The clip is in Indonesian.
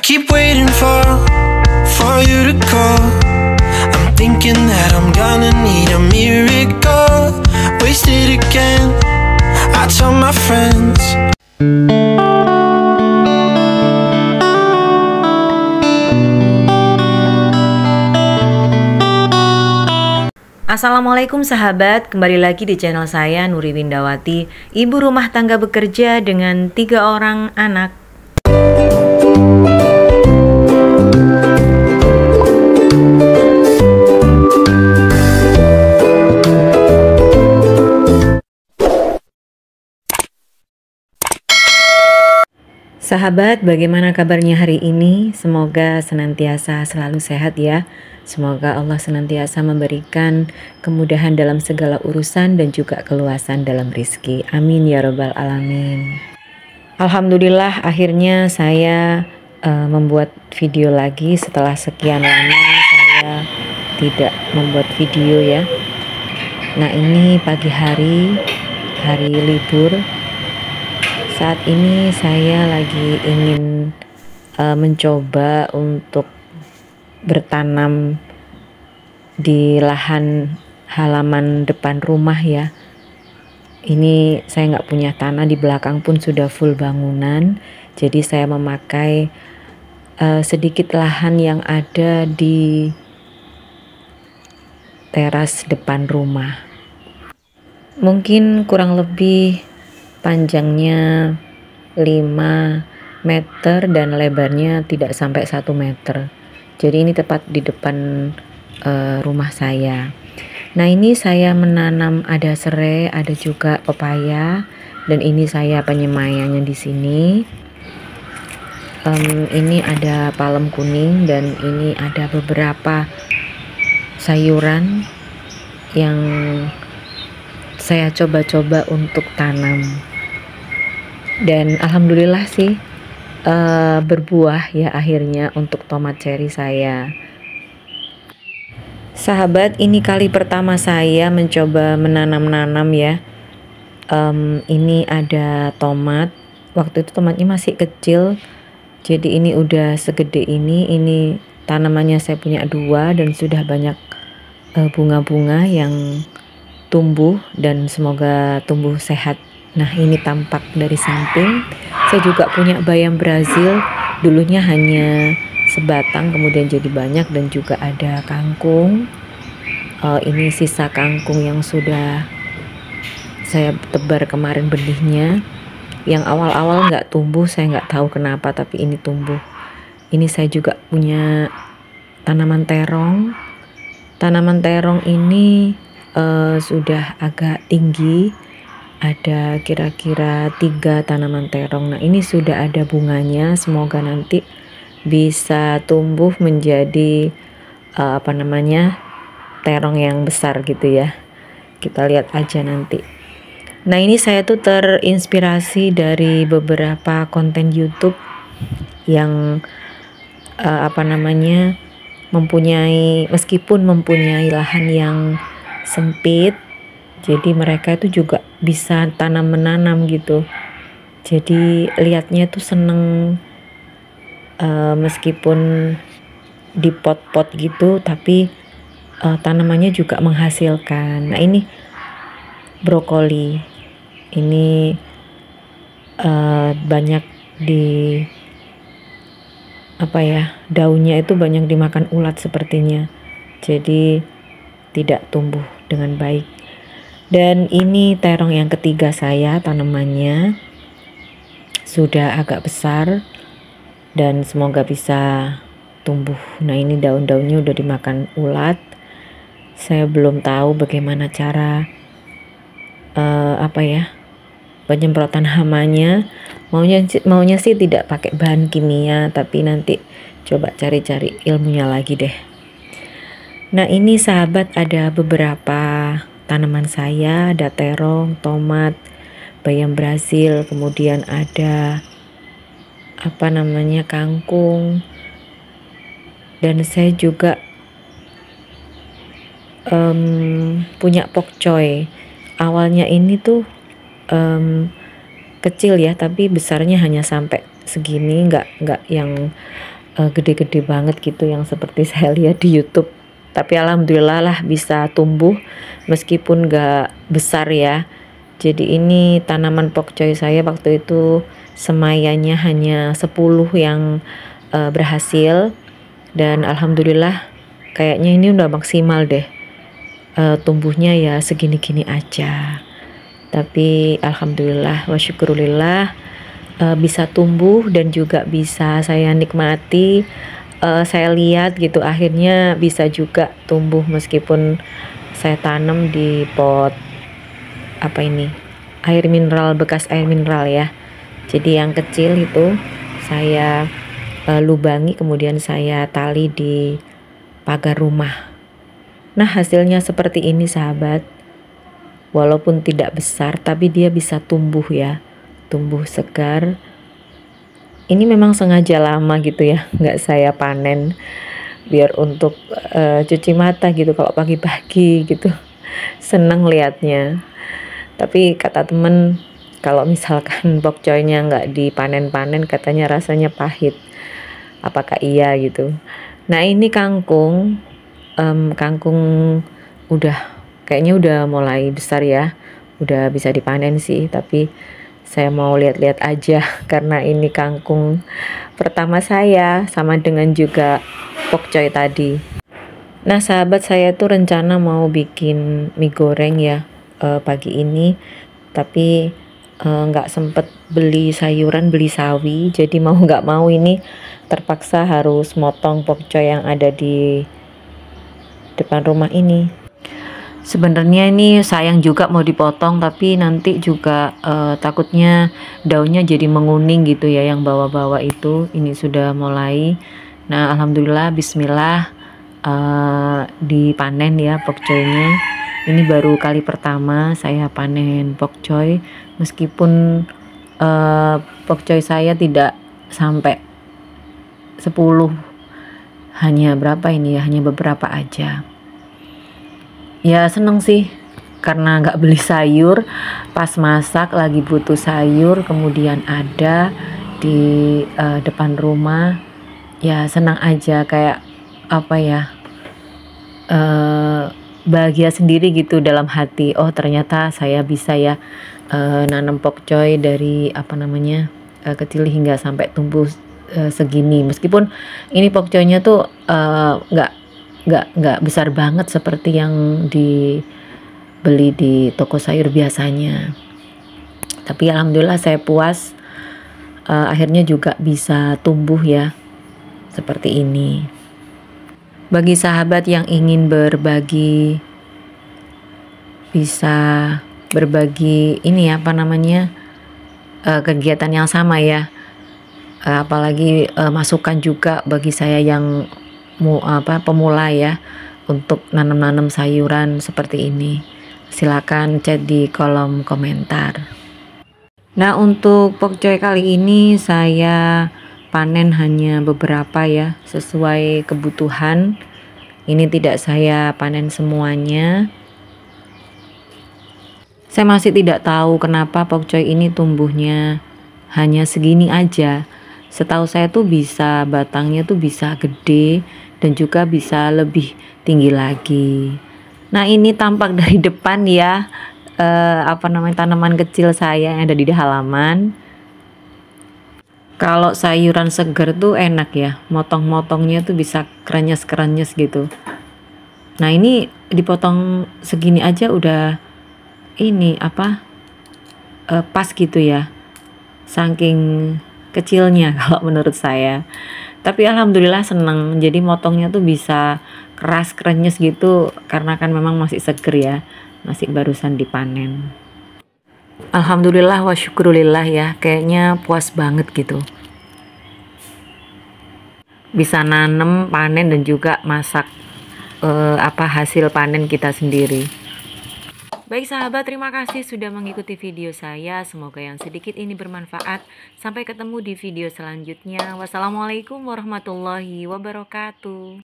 keep waiting for you to call. I'm thinking that I'm gonna need a miracle. Wasted again, I tell my friends. Assalamualaikum sahabat, kembali lagi di channel saya Nuri Windawati, ibu rumah tangga bekerja dengan 3 orang anak. Sahabat, bagaimana kabarnya hari ini? Semoga senantiasa selalu sehat ya. Semoga Allah senantiasa memberikan kemudahan dalam segala urusan dan juga keluasan dalam rizki. Amin ya robbal alamin. Alhamdulillah akhirnya saya membuat video lagi setelah sekian lama saya tidak membuat video ya. Nah, ini pagi hari libur. Saat ini saya lagi ingin mencoba untuk bertanam di lahan halaman depan rumah ya. Ini saya nggak punya tanah, di belakang pun sudah full bangunan. Jadi saya memakai sedikit lahan yang ada di teras depan rumah. Mungkin kurang lebih panjangnya 5 meter dan lebarnya tidak sampai 1 meter. Jadi ini tepat di depan rumah saya. Nah, ini saya menanam ada serai, ada juga pepaya, dan ini saya penyemaiannya di sini. Ini ada palem kuning dan ini ada beberapa sayuran yang saya coba-coba untuk tanam. Dan alhamdulillah sih berbuah ya akhirnya untuk tomat cherry saya. Sahabat, ini kali pertama saya mencoba menanam-nanam ya. Ini ada tomat. Waktu itu tomatnya masih kecil, jadi ini udah segede ini. Ini tanamannya saya punya 2 dan sudah banyak bunga-bunga yang tumbuh dan semoga tumbuh sehat. Nah, ini tampak dari samping. Saya juga punya bayam Brazil, dulunya hanya sebatang kemudian jadi banyak, dan juga ada kangkung. Ini sisa kangkung yang sudah saya tebar kemarin benihnya. Yang awal-awal nggak tumbuh, saya nggak tahu kenapa, tapi ini tumbuh. Ini saya juga punya tanaman terong. Tanaman terong ini sudah agak tinggi. Ada kira-kira 3 tanaman terong. Nah, ini sudah ada bunganya. Semoga nanti bisa tumbuh menjadi terong yang besar gitu ya. Kita lihat aja nanti. Nah, ini saya tuh terinspirasi dari beberapa konten YouTube yang meskipun mempunyai lahan yang sempit, jadi mereka itu juga bisa tanam-menanam gitu. Jadi lihatnya tuh seneng, meskipun di pot-pot gitu, tapi tanamannya juga menghasilkan. Nah, ini brokoli. Ini banyak daunnya itu banyak dimakan ulat sepertinya. Jadi tidak tumbuh dengan baik. Dan ini terong yang ketiga saya, tanamannya sudah agak besar dan semoga bisa tumbuh. Nah, ini daun-daunnya udah dimakan ulat. Saya belum tahu bagaimana cara penyemprotan hamanya. Maunya sih tidak pakai bahan kimia, tapi nanti coba cari-cari ilmunya lagi deh. Nah, ini sahabat ada beberapa tanaman saya, ada terong, tomat, bayam Brazil, kemudian ada kangkung, dan saya juga punya pokcoy. Awalnya ini tuh kecil ya, tapi besarnya hanya sampai segini, nggak yang gede-gede banget gitu yang seperti saya lihat di YouTube. Tapi alhamdulillah lah bisa tumbuh meskipun gak besar ya. Jadi ini tanaman pokcoy saya waktu itu semaiannya hanya 10 yang berhasil, dan alhamdulillah kayaknya ini udah maksimal deh. Tumbuhnya ya segini-gini aja. Tapi alhamdulillah wa syukurillah bisa tumbuh dan juga bisa saya nikmati. Saya lihat gitu akhirnya bisa juga tumbuh meskipun saya tanam di pot apa ini, air mineral, bekas air mineral ya. Jadi yang kecil itu saya lubangi, kemudian saya tali di pagar rumah. Nah hasilnya seperti ini sahabat. Walaupun tidak besar tapi dia bisa tumbuh ya, tumbuh segar. Ini memang sengaja lama gitu ya nggak saya panen, biar untuk cuci mata gitu kalau pagi-pagi gitu. Seneng liatnya. Tapi kata temen kalau misalkan pokcoynya nggak dipanen-panen katanya rasanya pahit. Apakah iya gitu? Nah ini kangkung, kangkung udah kayaknya udah mulai besar ya, udah bisa dipanen sih. Tapi saya mau lihat-lihat aja karena ini kangkung pertama saya, sama dengan juga pokcoy tadi. Nah sahabat, saya tuh rencana mau bikin mie goreng ya pagi ini, tapi nggak sempet beli sayuran, beli sawi. Jadi mau nggak mau ini terpaksa harus motong pokcoy yang ada di depan rumah ini. Sebenarnya ini sayang juga mau dipotong, tapi nanti juga takutnya daunnya jadi menguning gitu ya, yang bawah-bawah itu. Ini sudah mulai. Nah alhamdulillah bismillah dipanen ya pokcoynya. Ini baru kali pertama saya panen pokcoy, meskipun pokcoy saya tidak sampai 10, hanya berapa ini ya, hanya beberapa aja. Ya seneng sih karena nggak beli sayur, pas masak lagi butuh sayur kemudian ada di depan rumah. Ya senang aja, kayak apa ya, bahagia sendiri gitu dalam hati. Oh ternyata saya bisa ya nanam pokcoy dari apa namanya kecil hingga sampai tumbuh segini. Meskipun ini pokcoynya tuh nggak besar banget seperti yang dibeli di toko sayur biasanya. Tapi alhamdulillah saya puas, akhirnya juga bisa tumbuh ya seperti ini. Bagi sahabat yang ingin berbagi, bisa berbagi ini apa namanya kegiatan yang sama ya. Apalagi masukan juga bagi saya yang pemula ya, untuk nanam-nanam sayuran seperti ini. Silakan chat di kolom komentar. Nah untuk pokcoy kali ini saya panen hanya beberapa ya, sesuai kebutuhan. Ini tidak saya panen semuanya. Saya masih tidak tahu kenapa pokcoy ini tumbuhnya hanya segini aja. Setahu saya tuh bisa, batangnya tuh bisa gede dan juga bisa lebih tinggi lagi. Nah ini tampak dari depan ya, tanaman kecil saya yang ada di halaman. Kalau sayuran segar tuh enak ya, motong-motongnya tuh bisa krenyes-krenyes gitu. Nah ini dipotong segini aja udah ini pas gitu ya, saking kecilnya kalau menurut saya. Tapi alhamdulillah seneng, jadi motongnya tuh bisa keras krenyes gitu karena kan memang masih seger ya, masih barusan dipanen. Alhamdulillah wa syukurillah ya, kayaknya puas banget gitu bisa nanem, panen dan juga masak hasil panen kita sendiri. Baik sahabat, terima kasih sudah mengikuti video saya. Semoga yang sedikit ini bermanfaat. Sampai ketemu di video selanjutnya. Wassalamualaikum warahmatullahi wabarakatuh.